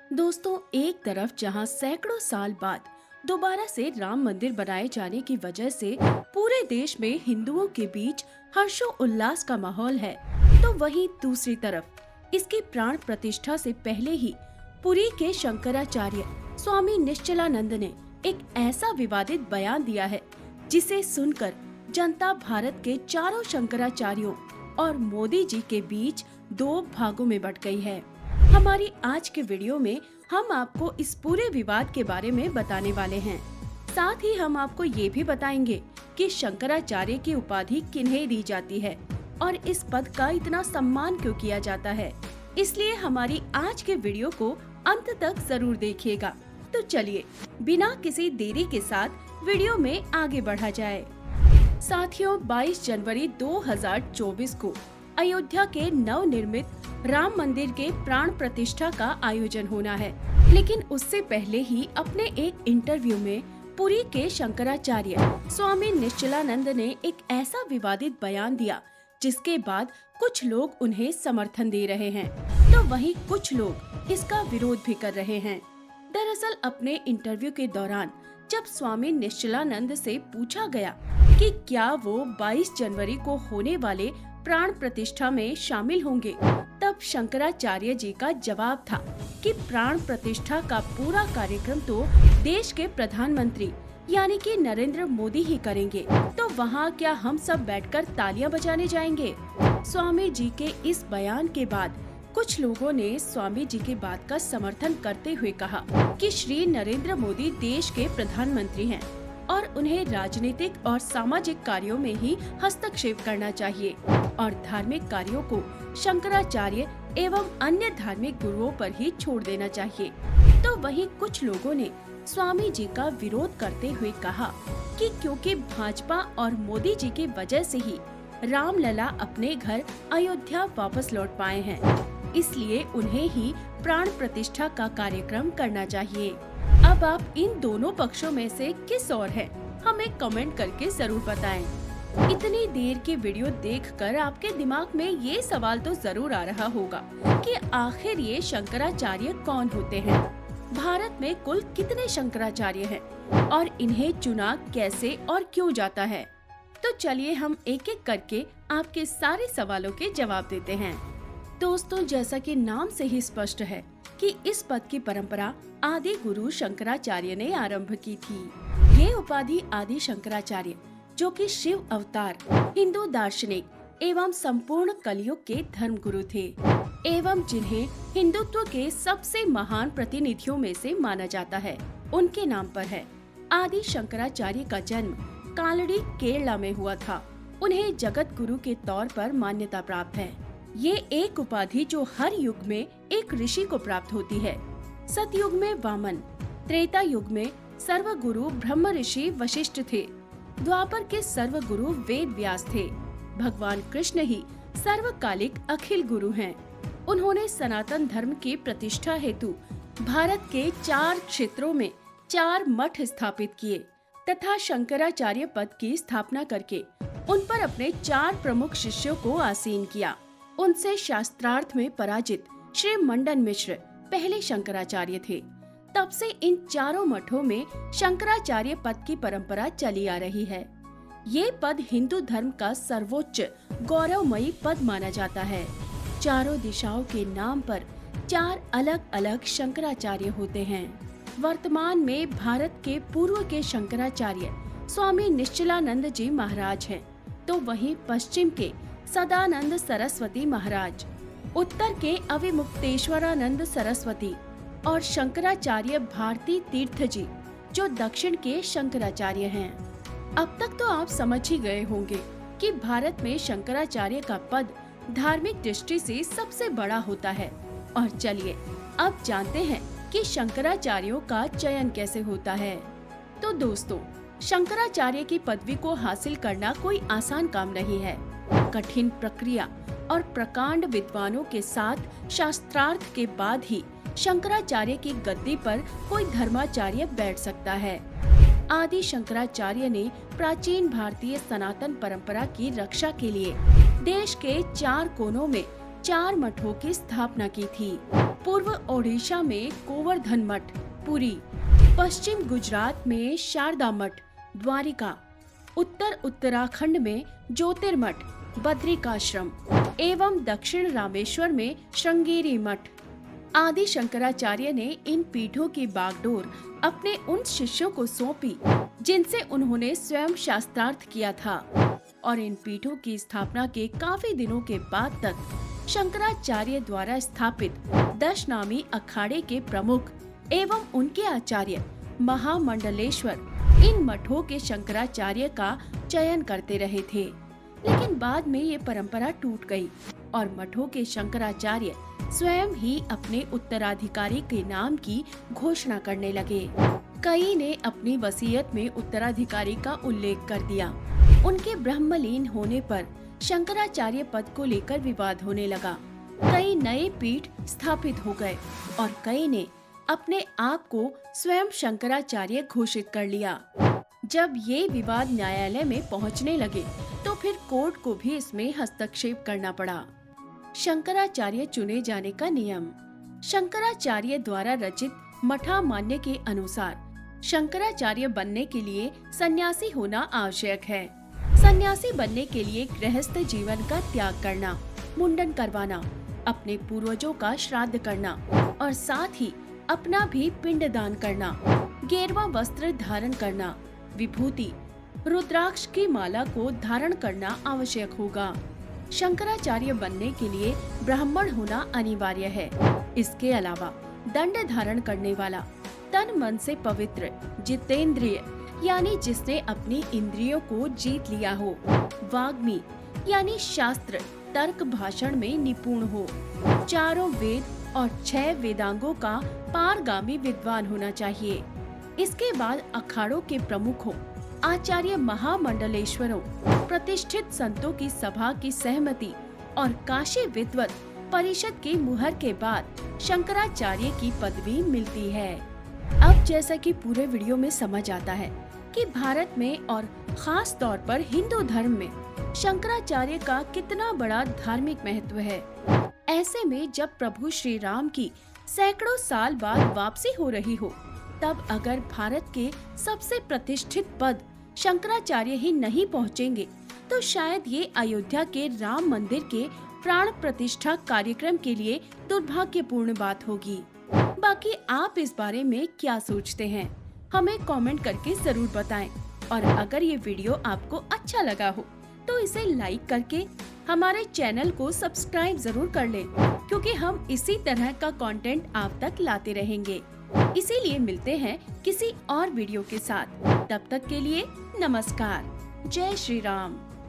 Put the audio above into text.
दोस्तों, एक तरफ जहां सैकड़ों साल बाद दोबारा से राम मंदिर बनाए जाने की वजह से पूरे देश में हिंदुओं के बीच हर्षो उल्लास का माहौल है, तो वहीं दूसरी तरफ इसकी प्राण प्रतिष्ठा से पहले ही पुरी के शंकराचार्य स्वामी निश्चलानंद ने एक ऐसा विवादित बयान दिया है जिसे सुनकर जनता भारत के चारों शंकराचार्यों और मोदी जी के बीच दो भागों में बंट गई है। हमारी आज के वीडियो में हम आपको इस पूरे विवाद के बारे में बताने वाले हैं। साथ ही हम आपको ये भी बताएंगे कि शंकराचार्य की उपाधि किन्हें दी जाती है और इस पद का इतना सम्मान क्यों किया जाता है। इसलिए हमारी आज के वीडियो को अंत तक जरूर देखिएगा। तो चलिए बिना किसी देरी के साथ वीडियो में आगे बढ़ा जाए। साथियों, 22 जनवरी 2024 को अयोध्या के नवनिर्मित राम मंदिर के प्राण प्रतिष्ठा का आयोजन होना है, लेकिन उससे पहले ही अपने एक इंटरव्यू में पुरी के शंकराचार्य स्वामी निश्चलानंद ने एक ऐसा विवादित बयान दिया जिसके बाद कुछ लोग उन्हें समर्थन दे रहे हैं, तो वहीं कुछ लोग इसका विरोध भी कर रहे हैं। दरअसल अपने इंटरव्यू के दौरान जब स्वामी निश्चलानंद से पूछा गया कि क्या वो 22 जनवरी को होने वाले प्राण प्रतिष्ठा में शामिल होंगे, तब शंकराचार्य जी का जवाब था कि प्राण प्रतिष्ठा का पूरा कार्यक्रम तो देश के प्रधानमंत्री यानी कि नरेंद्र मोदी ही करेंगे, तो वहाँ क्या हम सब बैठकर तालियां बजाने जाएंगे। स्वामी जी के इस बयान के बाद कुछ लोगों ने स्वामी जी की बात का समर्थन करते हुए कहा कि श्री नरेंद्र मोदी देश के प्रधानमंत्री हैं और उन्हें राजनीतिक और सामाजिक कार्यों में ही हस्तक्षेप करना चाहिए और धार्मिक कार्यों को शंकराचार्य एवं अन्य धार्मिक गुरुओं पर ही छोड़ देना चाहिए। तो वहीं कुछ लोगों ने स्वामी जी का विरोध करते हुए कहा कि क्योंकि भाजपा और मोदी जी की वजह से ही रामलला अपने घर अयोध्या वापस लौट पाए हैं, इसलिए उन्हें ही प्राण प्रतिष्ठा का कार्यक्रम करना चाहिए। अब आप इन दोनों पक्षों में से किस ओर हैं? हमें कमेंट करके जरूर बताएं। इतनी देर की वीडियो देखकर आपके दिमाग में ये सवाल तो जरूर आ रहा होगा कि आखिर ये शंकराचार्य कौन होते हैं? भारत में कुल कितने शंकराचार्य हैं और इन्हें चुना कैसे और क्यों जाता है? तो चलिए हम एक एक करके आपके सारे सवालों के जवाब देते हैं। दोस्तों, जैसा कि नाम से ही स्पष्ट है कि इस पद की परंपरा आदि गुरु शंकराचार्य ने आरंभ की थी। ये उपाधि आदि शंकराचार्य, जो कि शिव अवतार, हिंदू दार्शनिक एवं संपूर्ण कलयुग के धर्म गुरु थे एवं जिन्हें हिंदुत्व के सबसे महान प्रतिनिधियों में से माना जाता है, उनके नाम पर है। आदि शंकराचार्य का जन्म कालड़ी, केरला में हुआ था। उन्हें जगत गुरु के तौर पर मान्यता प्राप्त है। ये एक उपाधि जो हर युग में एक ऋषि को प्राप्त होती है। सतयुग में वामन, त्रेता युग में सर्वगुरु ब्रह्म ऋषि वशिष्ठ थे, द्वापर के सर्वगुरु वेद व्यास थे। भगवान कृष्ण ही सर्वकालिक अखिल गुरु हैं। उन्होंने सनातन धर्म की प्रतिष्ठा हेतु भारत के 4 क्षेत्रों में 4 मठ स्थापित किए तथा शंकराचार्य पद की स्थापना करके उन पर अपने 4 प्रमुख शिष्यों को आसीन किया। उनसे शास्त्रार्थ में पराजित श्री मंडन मिश्र पहले शंकराचार्य थे। तब से इन चारों मठों में शंकराचार्य पद की परंपरा चली आ रही है। ये पद हिंदू धर्म का सर्वोच्च गौरवमयी पद माना जाता है। चारों दिशाओं के नाम पर 4 अलग अलग शंकराचार्य होते हैं। वर्तमान में भारत के पूर्व के शंकराचार्य स्वामी निश्चलानंद जी महाराज हैं, तो वहीं पश्चिम के सदानंद सरस्वती महाराज, उत्तर के अविमुक्तेश्वरानंद सरस्वती और शंकराचार्य भारती तीर्थ जी जो दक्षिण के शंकराचार्य हैं। अब तक तो आप समझ ही गए होंगे कि भारत में शंकराचार्य का पद धार्मिक दृष्टि से सबसे बड़ा होता है। और चलिए अब जानते हैं कि शंकराचार्यों का चयन कैसे होता है। तो दोस्तों, शंकराचार्य की पदवी को हासिल करना कोई आसान काम नहीं है। कठिन प्रक्रिया और प्रकांड विद्वानों के साथ शास्त्रार्थ के बाद ही शंकराचार्य की गद्दी पर कोई धर्माचार्य बैठ सकता है। आदि शंकराचार्य ने प्राचीन भारतीय सनातन परंपरा की रक्षा के लिए देश के 4 कोनों में 4 मठों की स्थापना की थी। पूर्व ओडिशा में गोवर्धन मठ, पुरी, पश्चिम गुजरात में शारदा मठ, द्वारिका, उत्तर उत्तराखंड में ज्योतिर्मठ, बद्रिकाश्रम एवं दक्षिण रामेश्वर में श्रृंगेरी मठ। आदि शंकराचार्य ने इन पीठों की बागडोर अपने उन शिष्यों को सौंपी जिनसे उन्होंने स्वयं शास्त्रार्थ किया था, और इन पीठों की स्थापना के काफी दिनों के बाद तक शंकराचार्य द्वारा स्थापित 10 नामी अखाड़े के प्रमुख एवं उनके आचार्य महामंडलेश्वर इन मठों के शंकराचार्य का चयन करते रहे थे। लेकिन बाद में ये परंपरा टूट गई और मठों के शंकराचार्य स्वयं ही अपने उत्तराधिकारी के नाम की घोषणा करने लगे। कई ने अपनी वसीयत में उत्तराधिकारी का उल्लेख कर दिया। उनके ब्रह्मलीन होने पर शंकराचार्य पद को लेकर विवाद होने लगा। कई नए पीठ स्थापित हो गए और कई ने अपने आप को स्वयं शंकराचार्य घोषित कर लिया। जब ये विवाद न्यायालय में पहुंचने लगे तो फिर कोर्ट को भी इसमें हस्तक्षेप करना पड़ा। शंकराचार्य चुने जाने का नियम। शंकराचार्य द्वारा रचित मठामान्य के अनुसार शंकराचार्य बनने के लिए सन्यासी होना आवश्यक है। सन्यासी बनने के लिए गृहस्थ जीवन का त्याग करना, मुंडन करवाना, अपने पूर्वजों का श्राद्ध करना और साथ ही अपना भी पिंडदान करना, गेरुआ वस्त्र धारण करना, विभूति, रुद्राक्ष की माला को धारण करना आवश्यक होगा। शंकराचार्य बनने के लिए ब्राह्मण होना अनिवार्य है। इसके अलावा दंड धारण करने वाला, तन मन से पवित्र, जितेंद्रिय यानी जिसने अपनी इंद्रियों को जीत लिया हो, वाग्मी यानी शास्त्र तर्क भाषण में निपुण हो, चारों वेद और 6 वेदांगों का पारगामी विद्वान होना चाहिए। इसके बाद अखाड़ों के प्रमुखों, आचार्य महामंडलेश्वरों, प्रतिष्ठित संतों की सभा की सहमति और काशी विद्वत परिषद की मुहर के बाद शंकराचार्य की पदवी मिलती है। अब जैसा कि पूरे वीडियो में समझ आता है कि भारत में और खास तौर पर हिंदू धर्म में शंकराचार्य का कितना बड़ा धार्मिक महत्व है। ऐसे में जब प्रभु श्री राम की सैकड़ों साल बाद वापसी हो रही हो, तब अगर भारत के सबसे प्रतिष्ठित पद शंकराचार्य ही नहीं पहुंचेंगे, तो शायद ये अयोध्या के राम मंदिर के प्राण प्रतिष्ठा कार्यक्रम के लिए दुर्भाग्यपूर्ण बात होगी। बाकी आप इस बारे में क्या सोचते हैं, हमें कमेंट करके जरूर बताएं। और अगर ये वीडियो आपको अच्छा लगा हो तो इसे लाइक करके हमारे चैनल को सब्सक्राइब जरूर कर लें, क्योंकि हम इसी तरह का कंटेंट आप तक लाते रहेंगे। इसीलिए मिलते हैं किसी और वीडियो के साथ। तब तक के लिए नमस्कार। जय श्री राम।